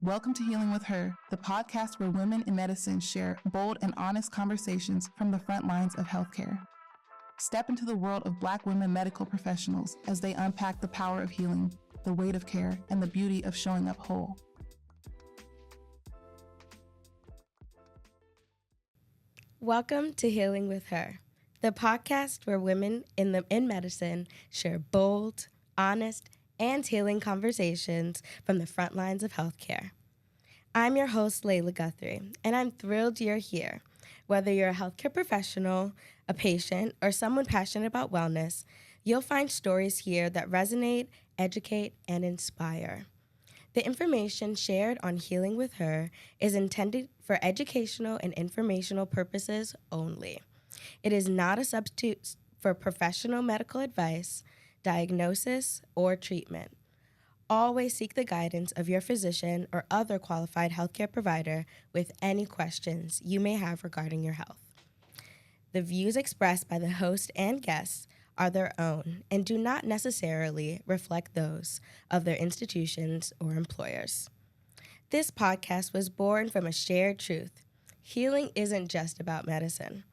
Welcome to Healing with Her, the podcast where women in medicine share bold and honest conversations from the front lines of healthcare. Step into the world of Black women medical professionals as they unpack the power of healing, the weight of care, and the beauty of showing up whole. Welcome to Healing with Her, the podcast where women in medicine share bold, honest, and healing conversations from the front lines of healthcare. I'm your host, Layla Guthrie, and I'm thrilled you're here. Whether you're a healthcare professional, a patient, or someone passionate about wellness, you'll find stories here that resonate, educate, and inspire. The information shared on Healing with Her is intended for educational and informational purposes only. It is not a substitute for professional medical advice, diagnosis, or treatment. Always seek the guidance of your physician or other qualified healthcare provider with any questions you may have regarding your health. The views expressed by the host and guests are their own and do not necessarily reflect those of their institutions or employers. This podcast was born from a shared truth. Healing isn't just about medicine.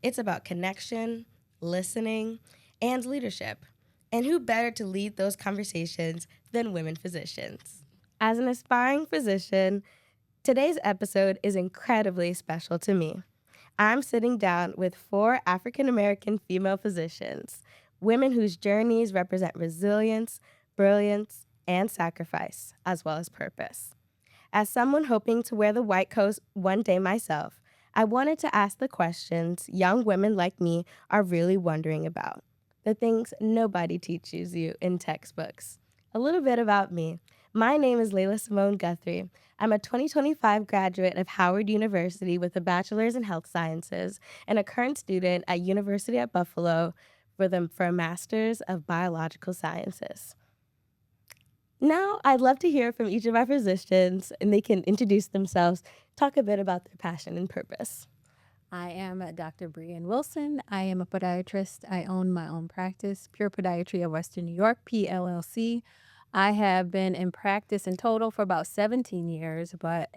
It's about connection, listening, and leadership. And who better to lead those conversations than women physicians? As an aspiring physician, today's episode is incredibly special to me. I'm sitting down with 4 African-American female physicians, women whose journeys represent resilience, brilliance, and sacrifice, as well as purpose. As someone hoping to wear the white coat one day myself, I wanted to ask the questions young women like me are really wondering about. The things nobody teaches you in textbooks. A little bit about me. My name is Layla Simone Guthrie. I'm a 2025 graduate of Howard University with a bachelor's in health sciences and a current student at University at Buffalo for a master's of biological sciences. Now, I'd love to hear from each of our physicians, and they can introduce themselves, talk a bit about their passion and purpose. I am Dr. Brian Wilson. I am a podiatrist. I own my own practice, Pure Podiatry of Western New York, PLLC. I have been in practice in total for about 17 years, but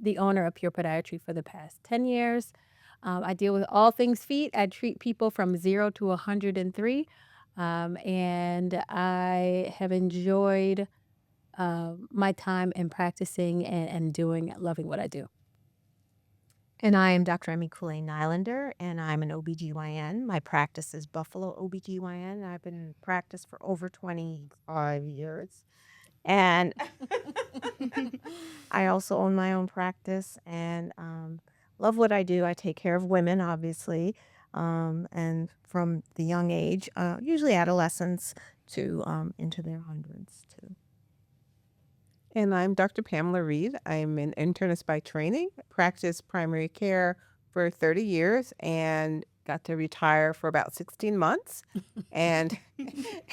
the owner of Pure Podiatry for the past 10 years. I deal with all things feet. I treat people from 0 to 103, and I have enjoyed my time in practicing and loving what I do. And I am Dr. Emmy Kool-Aid-Nylander, and I'm an OBGYN. My practice is Buffalo OBGYN. I've been in practice for over 25 years. And I also own my own practice and love what I do. I take care of women, obviously, and from the young age, usually adolescents to into their hundreds, too. And I'm Dr. Pamela Reed. I'm an internist by training, practiced primary care for 30 years and got to retire for about 16 months and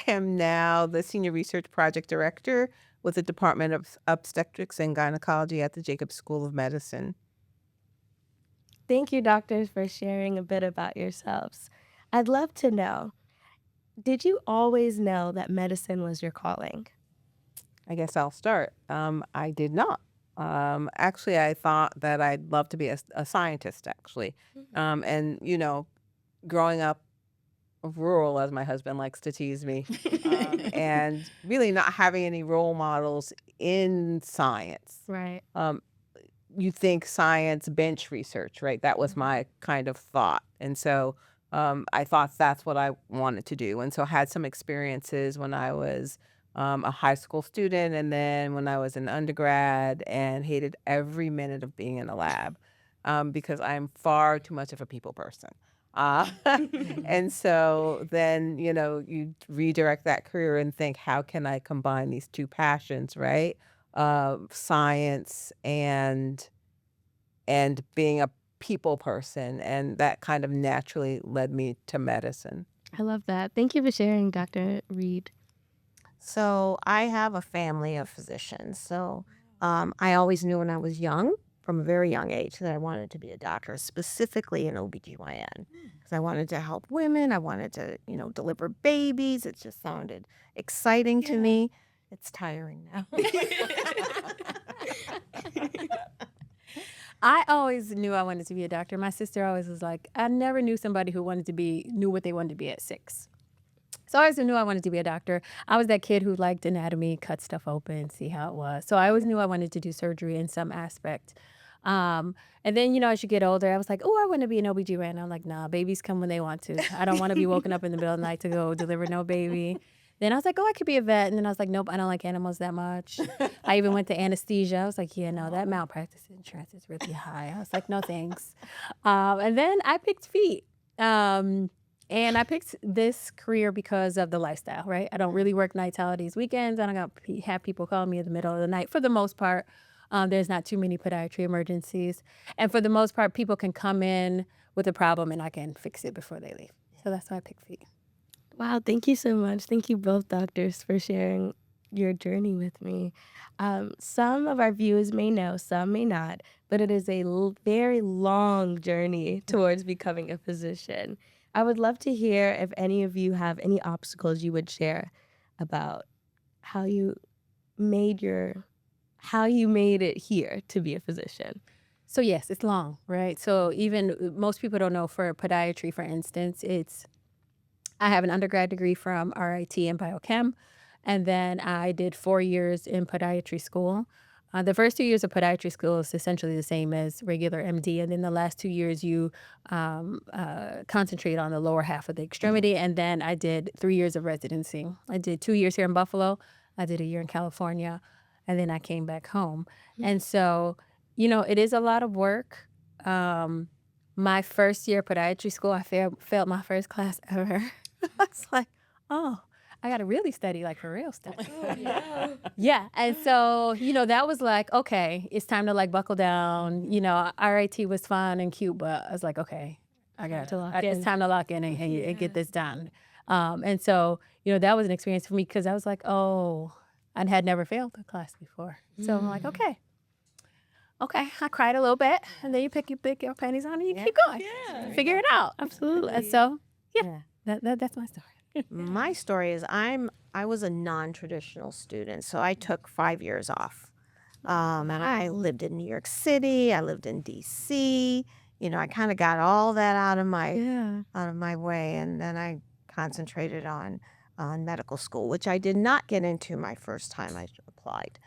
am now the Senior Research Project Director with the Department of Obstetrics and Gynecology at the Jacobs School of Medicine. Thank you, doctors, for sharing a bit about yourselves. I'd love to know, did you always know that medicine was your calling? I guess I'll start. I did not. Actually, I thought that I'd love to be a scientist, actually. And, growing up rural, as my husband likes to tease me, and really not having any role models in science. Right. You think science bench research, right? That was my kind of thought. And so I thought that's what I wanted to do. And so I had some experiences when I was a high school student, and then when I was an undergrad, and hated every minute of being in a lab because I'm far too much of a people person. And so then, you redirect that career and think, how can I combine these two passions, right? Science and being a people person. And that kind of naturally led me to medicine. I love that. Thank you for sharing, Dr. Reed. So I have a family of physicians. So I always knew when I was young, from a very young age, that I wanted to be a doctor, specifically an OBGYN, because I wanted to help women. I wanted to, deliver babies. It just sounded exciting to me. It's tiring now. I always knew I wanted to be a doctor. My sister always was like, I never knew somebody who knew what they wanted to be at 6. So I always knew I wanted to be a doctor. I was that kid who liked anatomy, cut stuff open, see how it was. So I always knew I wanted to do surgery in some aspect. And then, as you get older, I was like, oh, I want to be an OBGYN. I'm like, nah, babies come when they want to. I don't want to be woken up in the middle of the night to go deliver no baby. Then I was like, oh, I could be a vet. And then I was like, nope, I don't like animals that much. I even went to anesthesia. I was like, yeah, no, that malpractice insurance is really high. I was like, no, thanks. And then I picked feet. And I picked this career because of the lifestyle, right? I don't really work nights, holidays, weekends. I don't have people call me in the middle of the night. For the most part, there's not too many podiatry emergencies. And for the most part, people can come in with a problem and I can fix it before they leave. So that's why I picked feet. Wow, thank you so much. Thank you both doctors for sharing your journey with me. Some of our viewers may know, some may not, but it is a very long journey towards becoming a physician. I would love to hear if any of you have any obstacles you would share about how you made it here to be a physician. So yes, it's long, right? So even most people don't know, for podiatry, for instance, I have an undergrad degree from RIT in biochem, and then I did 4 years in podiatry school. The first 2 years of podiatry school is essentially the same as regular MD, and then the last 2 years you concentrate on the lower half of the extremity, and then I did 3 years of residency. I did 2 years here in Buffalo, I did a year in California, and then I came back home. And so, it is a lot of work. My first year of podiatry school, I failed my first class ever. I was like, oh, I got to really study, like for real study. Oh, no. Yeah. And so, that was like, okay, it's time to like buckle down. RIT was fun and cute, but I was like, okay, it's time to lock in and get this done. And so, that was an experience for me because I was like, oh, I had never failed a class before. So I'm like, okay, I cried a little bit, and then you pick your panties on and you keep going. Yeah. Figure it out. Absolutely. And so, that's my story. My story is I was a non-traditional student, so I took 5 years off. And I lived in New York City. I lived in DC. I kind of got all that out of my way, and then I concentrated on medical school, which I did not get into my first time I applied.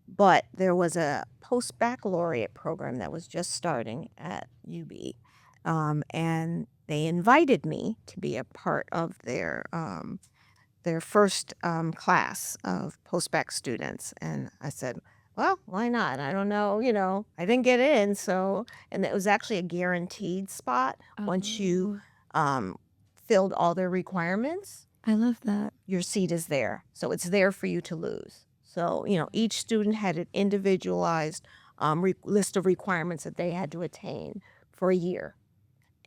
But there was a post-baccalaureate program that was just starting at UB, and they invited me to be a part of their first class of post-bac students. And I said, well, why not? I don't know, I didn't get in. And it was actually a guaranteed spot. Once you filled all their requirements, I love that. your seat is there. So it's there for you to lose. So, each student had an individualized list of requirements that they had to attain for a year.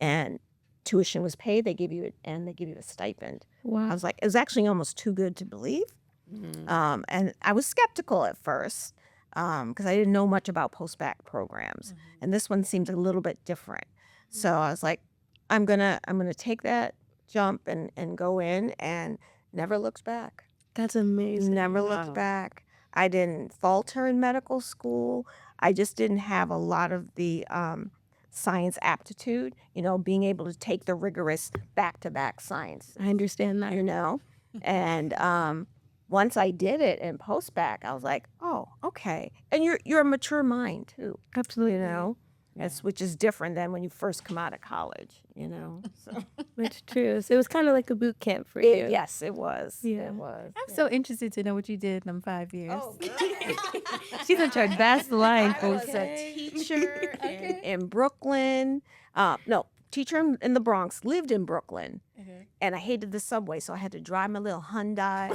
And tuition was paid, they give you a stipend. Wow. I was like, it was actually almost too good to believe. Mm-hmm. And I was skeptical at first because I didn't know much about post-bac programs. And this one seemed a little bit different. So I was like, I'm gonna take that jump and go in, and never looked back. That's amazing. Never looked back. I didn't falter in medical school. I just didn't have a lot of the science aptitude, being able to take the rigorous back-to-back science, I understand that. And once I did it in post-bac, I was like, oh, okay. And you're a mature mind too, Absolutely. which is different than when you first come out of college, So It's true. So it was kind of like a boot camp for you. yes, it was. Yeah. It was. I'm so interested to know what you did in them 5 years. Oh, She's in charge. That's the line, I folks. was a teacher in Brooklyn. No, teacher in the Bronx, lived in Brooklyn. And I hated the subway, so I had to drive my little Hyundai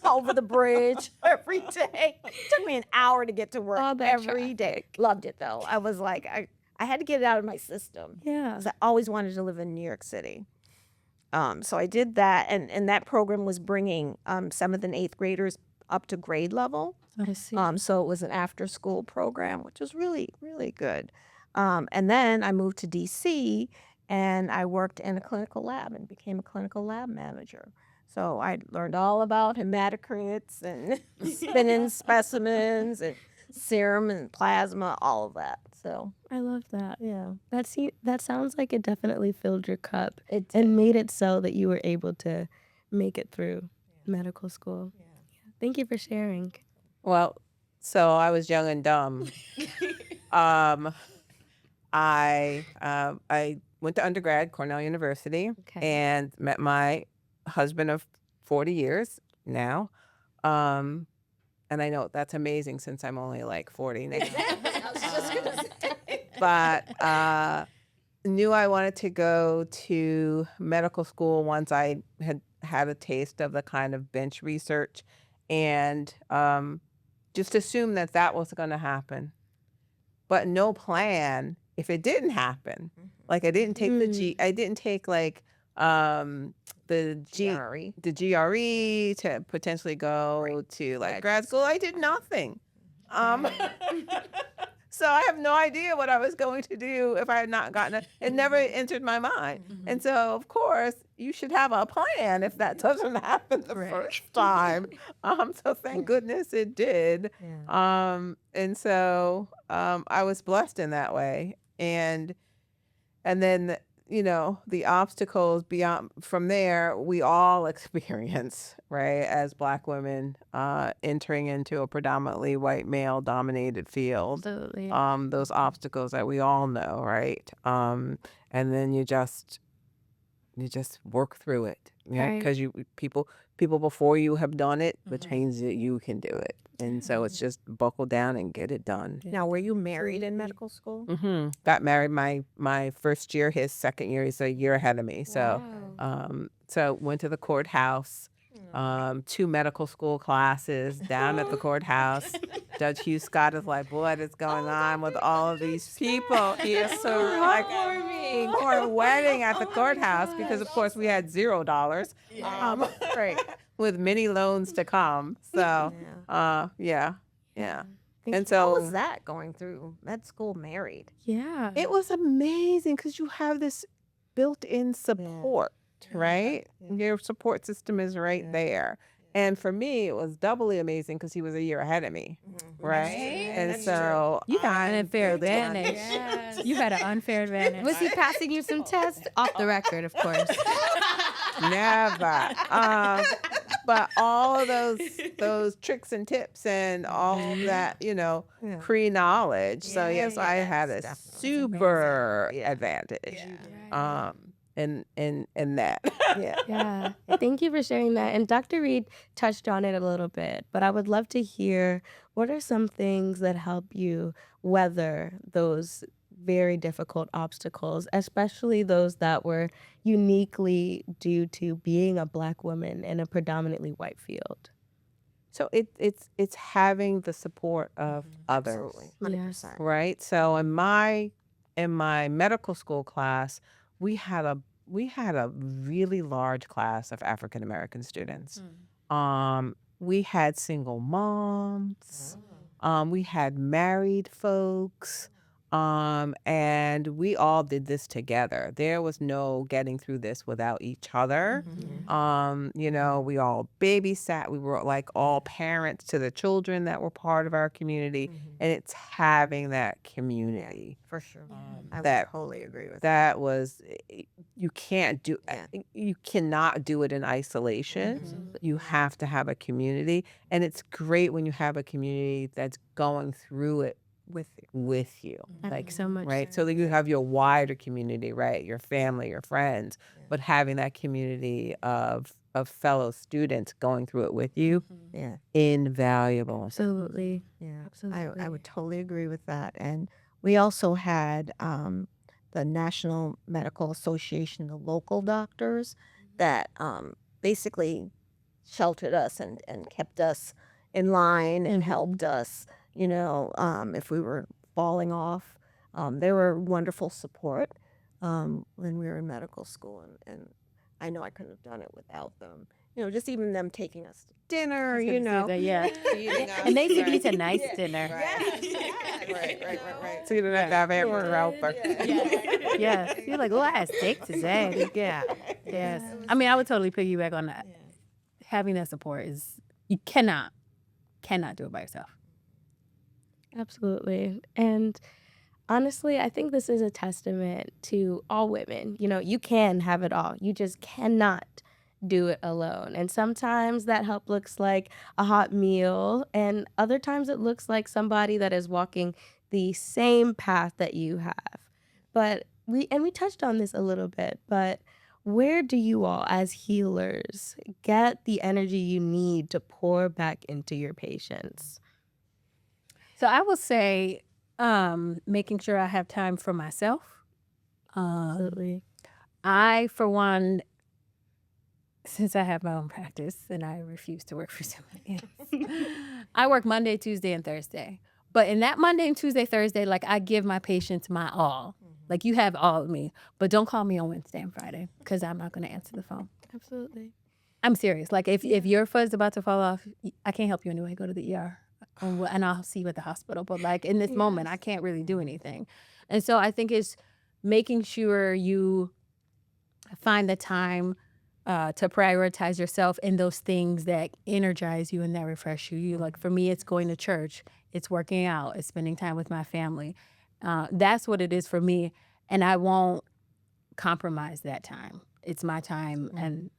over the bridge every day. It took me an hour to get to work All that every day. Loved it, though. I was like, I had to get it out of my system. Yeah. Because I always wanted to live in New York City. So I did that, and that program was bringing 7th and 8th graders up to grade level. I see. So it was an after-school program, which was really, really good. And then I moved to DC, and I worked in a clinical lab and became a clinical lab manager. So I learned all about hematocrits and spinning specimens and serum and plasma, all of that. So I love that. yeah, That sounds like it definitely filled your cup it and made it so that you were able to make it through medical school. Yeah. Thank you for sharing. Well, so I was young and dumb. um, I went to undergrad, Cornell University, Okay. and met my husband of 40 years now. And I know that's amazing since I'm only like 40 now. But knew I wanted to go to medical school once I had a taste of the kind of bench research, and just assumed that was going to happen, but no plan if it didn't happen. Like I didn't take I didn't take like the GRE. the GRE to potentially go to like grad school. I did nothing. So I have no idea what I was going to do if I had not gotten it. It never entered my mind. And so, of course, you should have a plan if that doesn't happen the first time. So thank goodness it did. Yeah. And so I was blessed in that way. And then, the obstacles beyond from there, we all experience, right, as Black women entering into a predominantly white male dominated field. Absolutely. Those obstacles that we all know, right? And then you just work through it, yeah, Right. because people before you have done it, which means that you can do it. And so it's just buckle down and get it done. Now, were you married in medical school? Got married my first year. His second year, he's a year ahead of me. So, so went to the courthouse, 2 medical school classes down at the courthouse. Judge Hugh Scott is like, what is going on with all of these people? He is so like for a wedding at the courthouse because of course we had $0, right, with many loans to come. So, yeah. And How was so that going through med school married? Yeah. it was amazing because you have this built-in support, right? Your support system is right there. And for me, it was doubly amazing because he was a year ahead of me, right? And so You got an unfair advantage. Yes. You had an unfair advantage. Was he passing you some tests? Off the record, of course. never. But all of those tricks and tips and all of that, pre-knowledge. So yes, I had a super advantage. In that. Yeah. Thank you for sharing that. And Dr. Reed touched on it a little bit, but I would love to hear what are some things that help you weather those very difficult obstacles, especially those that were uniquely due to being a Black woman in a predominantly white field. So it's having the support of others, Absolutely, 100%. right? So in my medical school class, we had a really large class of African American students. We had single moms. We had married folks. And we all did this together. There was no getting through this without each other. We all babysat. We were like all parents to the children that were part of our community. And it's having that community. For sure. I that- would totally agree with that. That was, you cannot do it in isolation. You have to have a community. And it's great when you have a community that's going through it with you. That makes so much Right. sense. So that you have your wider community, right? Your family, your friends, but having that community of fellow students going through it with you, Yeah. invaluable. Absolutely. Yeah, Absolutely. I would totally agree with that. And we also had the National Medical Association, the local doctors that basically sheltered us and kept us in line and helped us, if we were falling off. They were wonderful support when we were in medical school. And I know I couldn't have done it without them. Just even them taking us to dinner, Yeah. Feeding us, And they took you right. to nice dinner. Right. So you don't have to have hamburger. Yes. You're like, oh, I had steak today. Yeah. Yes. I mean, I would totally piggyback on that. Having that support is, you cannot do it by yourself. Absolutely. And honestly, I think this is a testament to all women. You know, you can have it all. You just cannot do it alone. And sometimes that help looks like a hot meal, and other times it looks like somebody that is walking the same path that you have. But we touched on this a little bit, but where do you all as healers get the energy you need to pour back into your patients? So I will say, making sure I have time for myself. Absolutely. I, for one, since I have my own practice and I refuse to work for somebody else, I work Monday, Tuesday, and Thursday. But in that Monday and Tuesday, Thursday, like I give my patients my all. Like you have all of me, but don't call me on Wednesday and Friday because I'm not going to answer the phone. Absolutely. I'm serious. Like if your foot's about to fall off, I can't help you anyway. Go to the ER and I'll see you at the hospital. But like in this moment, I can't really do anything. And so I think it's making sure you find the time to prioritize yourself in those things that energize you and that refresh you. You like for me, it's going to church, it's working out, it's spending time with my family. That's what it is for me, and I won't compromise that time. It's my time, and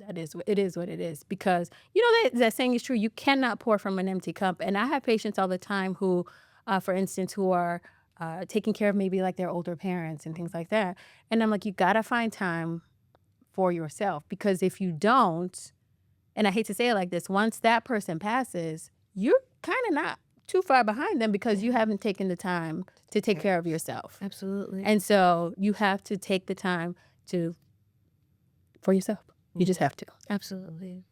that is it is what it is. Because you know that saying is true. You cannot pour from an empty cup. And I have patients all the time who, for instance, who are taking care of maybe like their older parents and things like that. And I'm like, you gotta find time for yourself, because if you don't, and I hate to say it like this, once that person passes, you're kind of not too far behind them because you haven't taken the time to take care of yourself. Absolutely. And so you have to take the time for yourself. You just have to. Absolutely.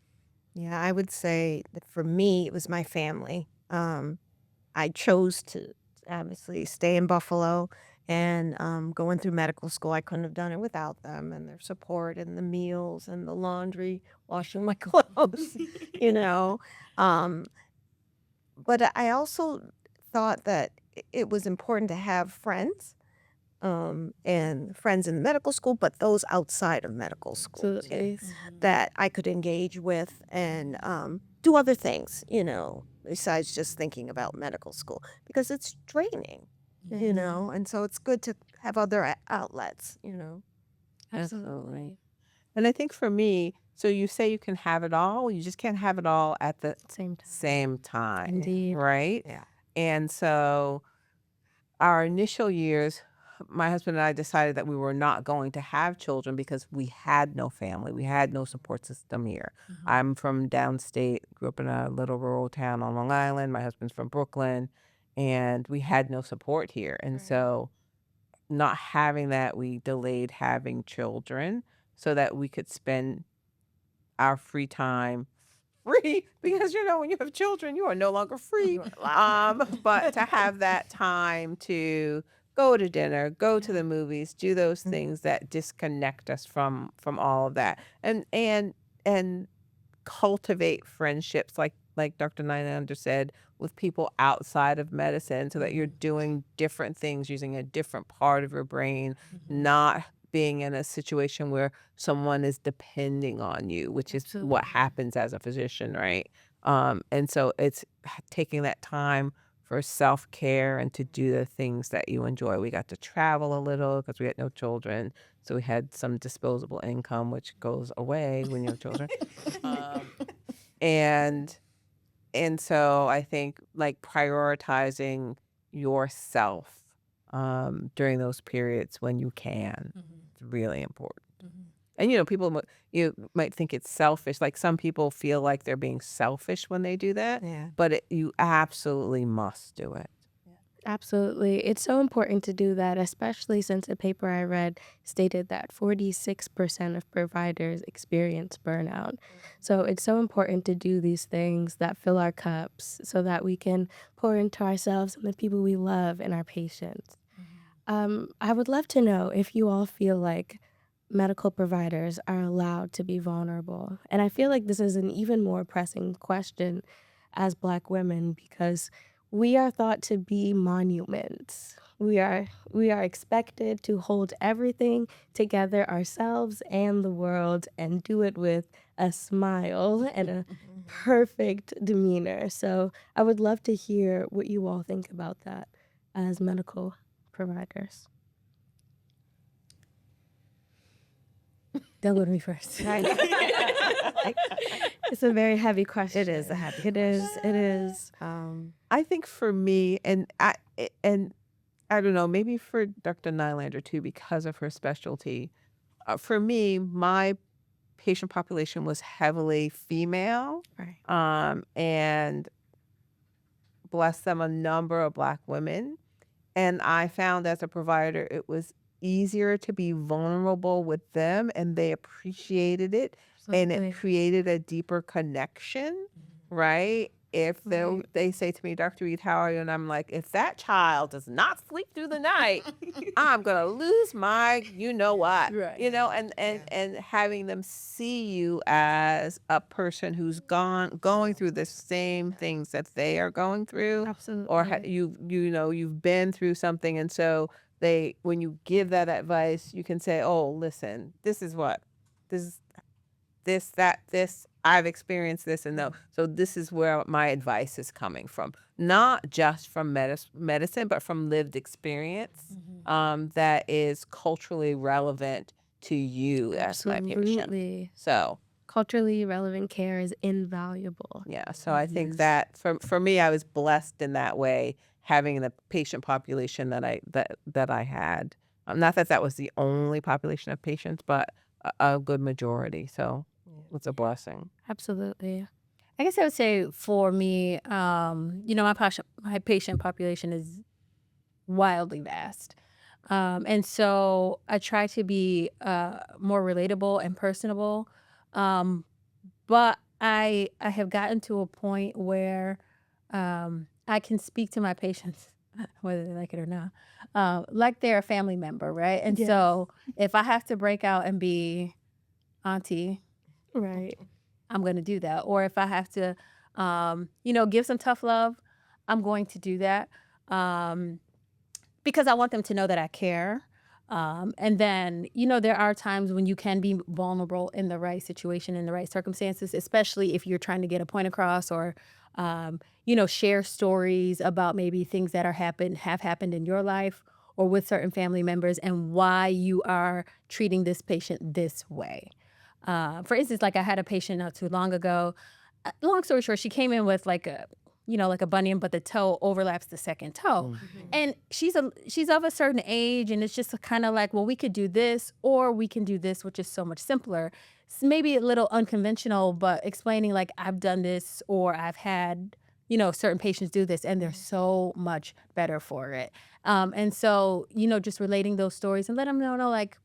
Yeah, I would say that for me, it was my family. I chose to obviously stay in Buffalo and going through medical school. I couldn't have done it without them and their support and the meals and the laundry, washing my clothes, you know. Um, but I also thought that it was important to have friends and friends in medical school, but those outside of medical school Absolutely. that I could engage with and do other things, besides just thinking about medical school because it's draining, and so it's good to have other outlets. Absolutely. And I think for me, so you say you can have it all, you just can't have it all at the Same time. same time. Indeed. Right? Yeah. And so our initial years, my husband and I decided that we were not going to have children because we had no family. We had no support system here. I'm from downstate, grew up in a little rural town on Long Island. My husband's from Brooklyn, and we had no support here. And so not having that, we delayed having children so that we could spend our free time free because when you have children you are no longer free but to have that time to go to dinner, go to the movies, do those things that disconnect us from all of that, and cultivate friendships like Dr. Nylander said, with people outside of medicine so that you're doing different things using a different part of your brain, not being in a situation where someone is depending on you, which is what happens as a physician, right? And so it's taking that time for self-care and to do the things that you enjoy. We got to travel a little because we had no children. So we had some disposable income, which goes away when you have children. And so I think like prioritizing yourself during those periods when you can, it's really important. And people you might think it's selfish. Like some people feel like they're being selfish when they do that, Yeah. but you absolutely must do it. Absolutely. It's so important to do that, especially since a paper I read stated that 46% of providers experience burnout. So it's so important to do these things that fill our cups so that we can pour into ourselves and the people we love and our patients. I would love to know if you all feel like medical providers are allowed to be vulnerable. And I feel like this is an even more pressing question as Black women because we are thought to be monuments. We are expected to hold everything together ourselves and the world and do it with a smile and a perfect demeanor. So I would love to hear what you all think about that as medical providers. Don't go to me first. It's a very heavy question. It is a heavy It is. It is. I think for me, and I don't know, maybe for Dr. Nylander too, because of her specialty. For me, my patient population was heavily female, Right. and bless them, a number of Black women. And I found as a provider, it was easier to be vulnerable with them, and they appreciated it, and Absolutely. it created a deeper connection, right? If they say to me, Dr. Reed, how are you? And I'm like, if that child does not sleep through the night, I'm gonna lose my, you know what, Right. and having them see you as a person who's going through the same things that they are going through, Absolutely. or you've been through something, and so when you give that advice, you can say, oh, listen, this is this I've experienced this, and so this is where my advice is coming from, not just from medicine, but from lived experience, that is culturally relevant to you as my patient. Absolutely. So Culturally relevant care is invaluable. yeah, so I think that for me, I was blessed in that way, having the patient population that I had. Not that was the only population of patients, but a good majority. So it's a blessing. Absolutely. I guess I would say for me, my patient population is wildly vast. And so I try to be more relatable and personable. But I have gotten to a point where I can speak to my patients, whether they like it or not, like they're a family member, right? And Yes. so if I have to break out and be auntie, Right. I'm going to do that. Or if I have to, give some tough love, I'm going to do that because I want them to know that I care. And then, there are times when you can be vulnerable in the right situation, in the right circumstances, especially if you're trying to get a point across or, share stories about maybe things that have happened in your life or with certain family members and why you are treating this patient this way. For instance, like I had a patient not too long ago. Long story short, she came in with like a bunion, but the toe overlaps the second toe. And she's of a certain age, and it's just kind of like, well, we could do this or we can do this, which is so much simpler. It's maybe a little unconventional, but explaining like I've done this or I've had, certain patients do this and they're so much better for it. And so, just relating those stories and let them know, like,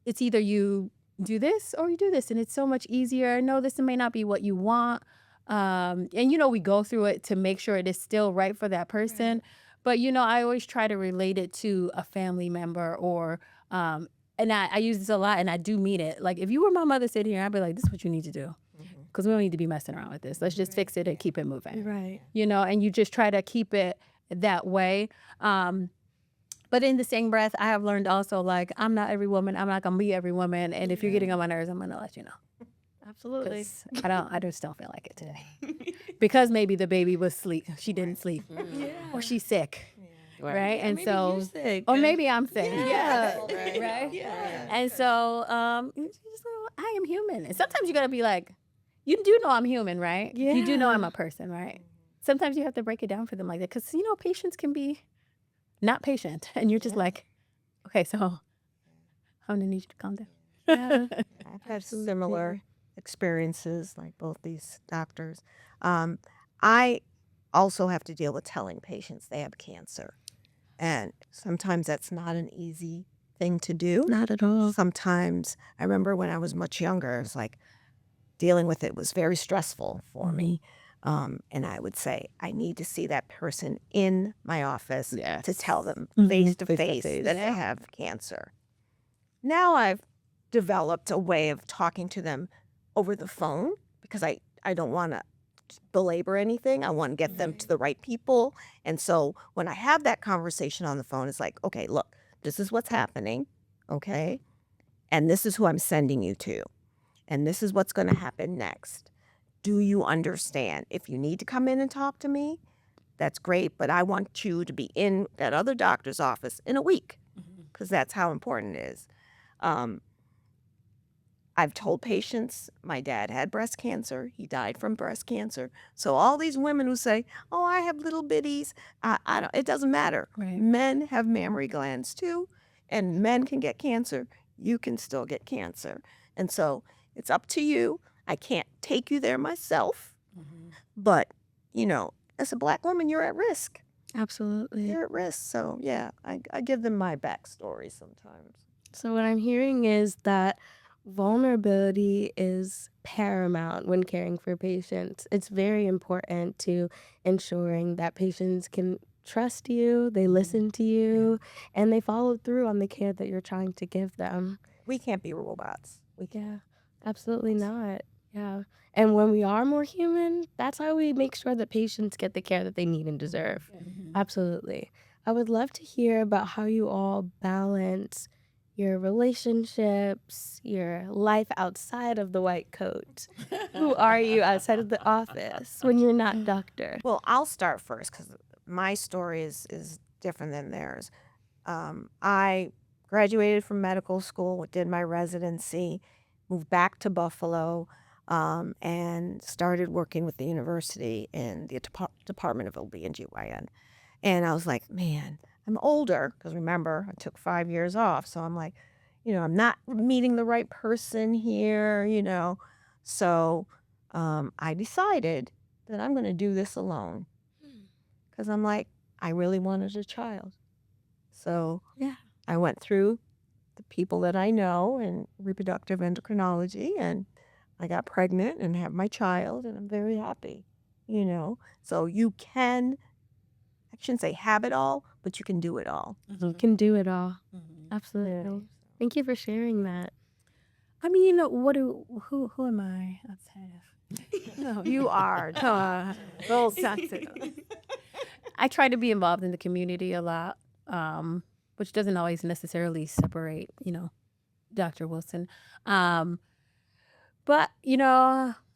it's either you do this or you do this, and it's so much easier. No, this may not be what you want. And we go through it to make sure it is still right for that person. But I always try to relate it to a family member or and I use this a lot, and I do mean it. Like, if you were my mother sitting here, I'd be like, this is what you need to do, because we don't need to be messing around with this. Let's just fix it and keep it moving. Right. And you just try to keep it that way. But in the same breath, I have learned also, like, I'm not every woman. I'm not gonna be every woman. And if you're getting on my nerves, I'm gonna let you know. Absolutely. 'Cause I just don't feel like it today. Because maybe the baby was asleep. She didn't sleep. Or she's sick. Right? And maybe so, you're sick. or maybe I'm sick. Yeah. Right? Yeah. And so, I am human. And sometimes you gotta be like, you do know I'm human, right? You do know I'm a person, right? Sometimes you have to break it down for them like that. Because, patients can be not patient. And you're just like, okay, so I'm gonna need you to calm down. Yeah. I've had similar experiences like both these doctors. I also have to deal with telling patients they have cancer. And sometimes that's not an easy thing to do. Not at all. Sometimes, I remember when I was much younger, it was like dealing with it was very stressful for me. And I would say, I need to see that person in my office to tell them face to face that I have cancer. Now I've developed a way of talking to them over the phone because I don't want to belabor anything. I want to get them to the right people. And so when I have that conversation on the phone, it's like, okay, look, this is what's happening, okay? And this is who I'm sending you to. and this is what's going to happen next. Do you understand? If you need to come in and talk to me, that's great, but I want you to be in that other doctor's office in a week because that's how important it is. I've told patients my dad had breast cancer. He died from breast cancer. So all these women who say, "Oh, I have little bitties," I don't. It doesn't matter. Right. Men have mammary glands too, and men can get cancer. You can still get cancer, and so it's up to you. I can't take you there myself, but as a Black woman, you're at risk. Absolutely. You're at risk. So yeah, I give them my backstory sometimes. So what I'm hearing is that vulnerability is paramount when caring for patients. It's very important to ensuring that patients can trust you, they listen to you, and they follow through on the care that you're trying to give them. We can't be robots. We can't. Yeah, absolutely not. Yeah. And when we are more human, that's how we make sure that patients get the care that they need and deserve. Absolutely. I would love to hear about how you all balance your relationships, your life outside of the white coat. Who are you outside of the office when you're not doctor? Well, I'll start first because my story is different than theirs. I graduated from medical school, did my residency, moved back to Buffalo, and started working with the university in the Department of OB/GYN. And I was like, man, I'm older because remember, I took 5 years off. So I'm like, I'm not meeting the right person here, So I decided that I'm going to do this alone because I'm like, I really wanted a child. So Yeah. I went through the people that I know in reproductive endocrinology, and I got pregnant and have my child, and I'm very happy, So you can, I shouldn't say have it all, but you can do it all. You can do it all. Absolutely. Thank you for sharing that. I mean, who am I outside of? No, You are. those I try to be involved in the community a lot, which doesn't always necessarily separate, Dr. Wilson. But,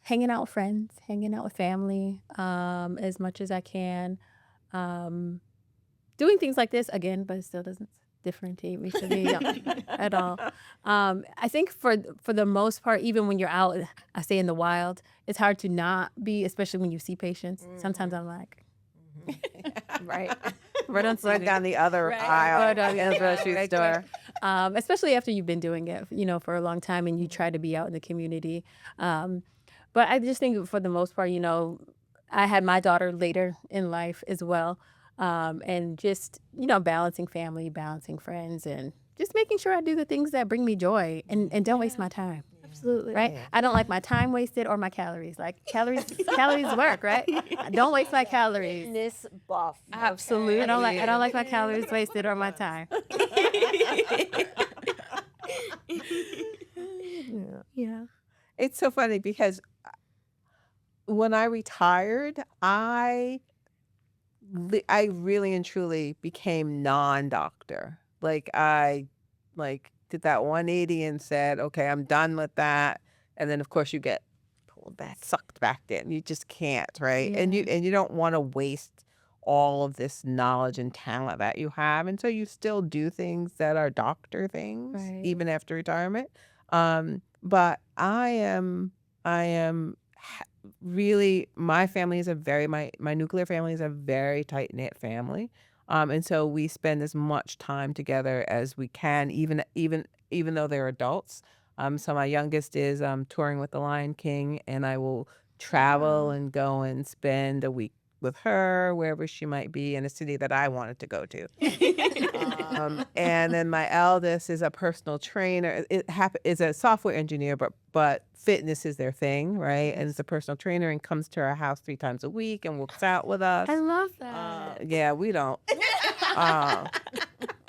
hanging out with friends, hanging out with family, as much as I can. Doing things like this again, but it still doesn't differentiate me from me at all. I think for the most part, even when you're out, I say in the wild, it's hard to not be, especially when you see patients. Sometimes I'm like, right on Right down the other aisle in the grocery store. Especially after you've been doing it, for a long time and you try to be out in the community. But I just think for the most part, I had my daughter later in life as well. And just, balancing family, balancing friends, and just making sure I do the things that bring me joy and don't waste my time. Absolutely. Right? Yeah. I don't like my time wasted or my calories. Like calories work, right? Don't waste my calories. This buff. Absolutely. I don't like my calories wasted or my time. Yeah. It's so funny because when I retired, I really and truly became non-doctor. I did that 180 and said, okay, I'm done with that. And then of course you get pulled back, sucked back in. You just can't, right? Yeah. And you don't want to waste all of this knowledge and talent that you have. And so you still do things that are doctor things, Right. even after retirement. But I am really, my family is my nuclear family is a very tight knit family. And so we spend as much time together as we can, even though they're adults. So my youngest is touring with the Lion King, and I will travel and go and spend a week with her wherever she might be in a city that I wanted to go to. And then my eldest is a personal trainer. Is a software engineer, but fitness is their thing, right? And it's a personal trainer and comes to our house 3 times a week and works out with us. I love that. Yeah, we don't.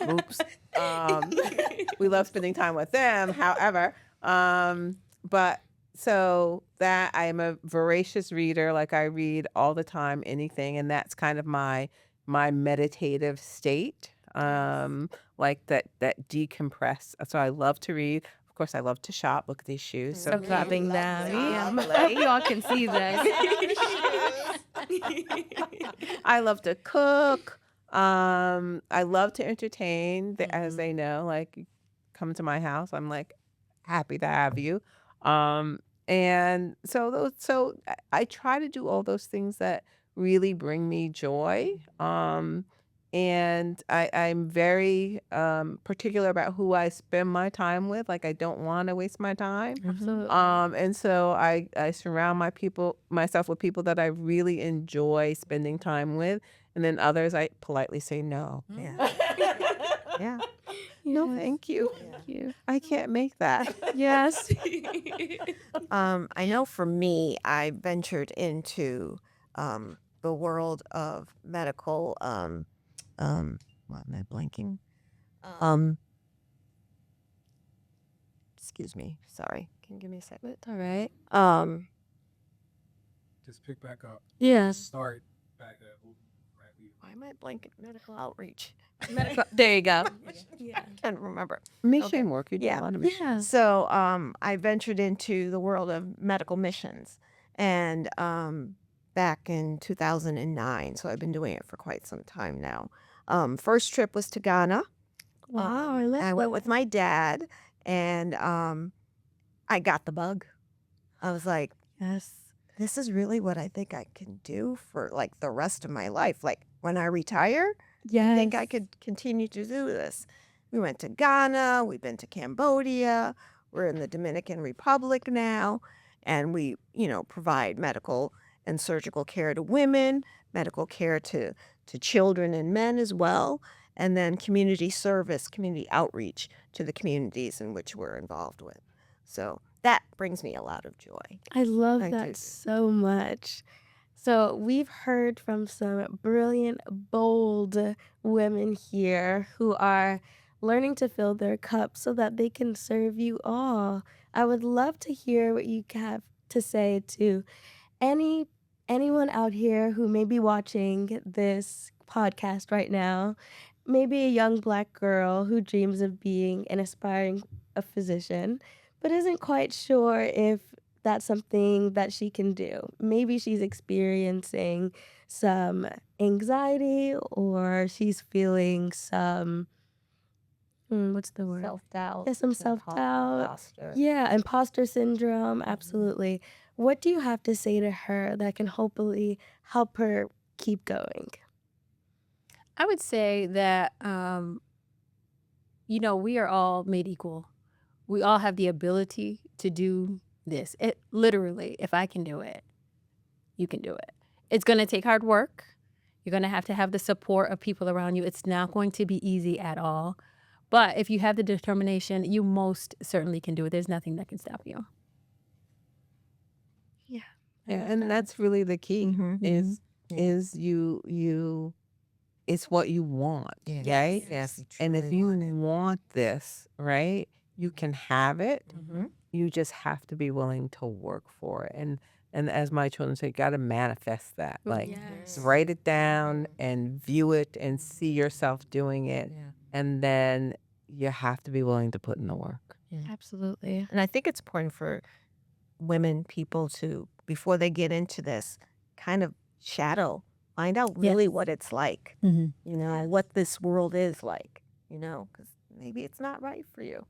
Oops. We love spending time with them, however. But so that I am a voracious reader. I read all the time, anything, and that's kind of my meditative state. That decompress. So I love to read. Of course, I love to shop. Look at these shoes. So I'm dropping them. Yeah. Y'all can see this. I love to cook. I love to entertain, as they know. Like, you come to my house, I'm like happy to have you. And I try to do all those things that really bring me joy. And I'm very particular about who I spend my time with. Like, I don't want to waste my time. Absolutely. And so I surround myself with people that I really enjoy spending time with, and then others I politely say no. Yeah. Yeah. No, thank you. Thank you. I can't make that. Yes. I know for me, I ventured into the world of medical. What am I blanking? Excuse me. Sorry. Can you give me a second? It's all right. Just pick back up. Yes. Start back at right wheel. Why am I blanking? Medical outreach. There you go. I can't remember. Mission work. You do Yeah. a lot of mission. Yeah. So I ventured into the world of medical missions, and back in 2009. So I've been doing it for quite some time now. First trip was to Ghana. Wow, I love I went with my dad, and I got the bug. I was like, Yes. this is really what I think I can do for like the rest of my life. Like when I retire, Yes. I think I could continue to do this. We went to Ghana, we've been to Cambodia, we're in the Dominican Republic now, and we, provide medical and surgical care to women, medical care to children and men as well, and then community service, community outreach to the communities in which we're involved with. So that brings me a lot of joy. I love I that do. so much. So we've heard from some brilliant, bold women here who are learning to fill their cup so that they can serve you all. I would love to hear what you have to say to anyone out here who may be watching this podcast right now, maybe a young Black girl who dreams of being an aspiring a physician, but isn't quite sure if that's something that she can do. Maybe she's experiencing some anxiety or she's feeling some, what's the word? Self-doubt. Yeah, some self-doubt. Imposter. Yeah, imposter syndrome, absolutely. What do you have to say to her that can hopefully help her keep going? I would say that, we are all made equal. We all have the ability to do this. It literally, if I can do it, you can do it. It's going to take hard work. You're going to have the support of people around you. It's not going to be easy at all. But if you have the determination, you most certainly can do it. There's nothing that can stop you. Yeah. Yeah, and that's really the key Mhm. is you it's what you want, right? Yes. And if you want this, right, you can have it. Mhm. You just have to be willing to work for it. And as my children say, you got to manifest that. Like, Yes. write it down and view it and see yourself doing it. Yeah. And then you have to be willing to put in the work. Absolutely. And I think it's important for women, people to, before they get into this, kind of find out really what it's like, Mm-hmm. what this world is like, because maybe it's not right for you.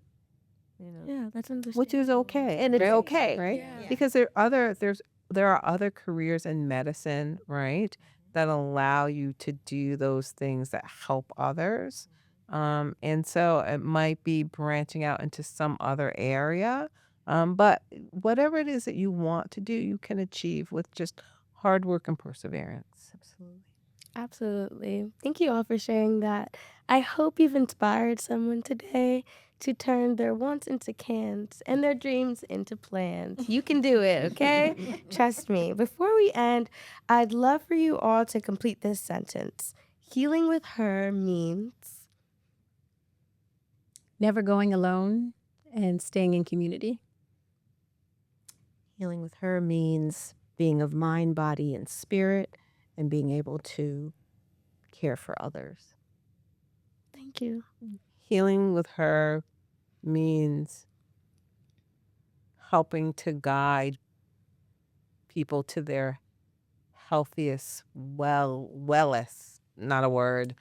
Yeah, that's understandable. Which is okay. And it's Right? okay. Right? Yeah. Because there are other careers in medicine, right, that allow you to do those things that help others. And so it might be branching out into some other area. But whatever it is that you want to do, you can achieve with just hard work and perseverance. Absolutely. Absolutely. Thank you all for sharing that. I hope you've inspired someone today to turn their wants into cans and their dreams into plans. You can do it, okay? Trust me. Before we end, I'd love for you all to complete this sentence. Healing with her means. Never going alone and staying in community. Healing with her means being of mind, body, and spirit, and being able to care for others. Thank you. Healing with her means helping to guide people to their healthiest, wellest, not a word,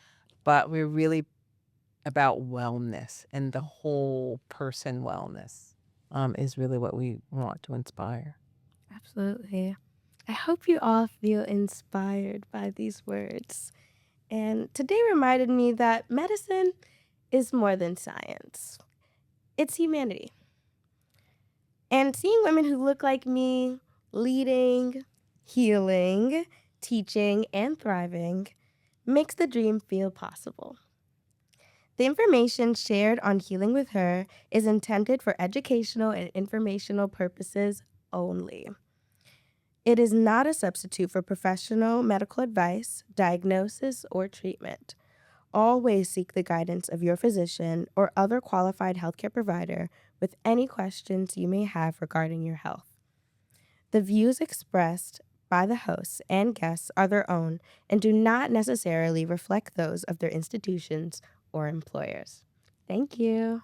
but we're really about wellness and the whole person wellness is really what we want to inspire. Absolutely. I hope you all feel inspired by these words. And today reminded me that medicine is more than science, it's humanity. And seeing women who look like me leading, healing, teaching, and thriving makes the dream feel possible. The information shared on Healing with Her is intended for educational and informational purposes only. It is not a substitute for professional medical advice, diagnosis, or treatment. Always seek the guidance of your physician or other qualified healthcare provider with any questions you may have regarding your health. The views expressed by the hosts and guests are their own and do not necessarily reflect those of their institutions or employers. Thank you.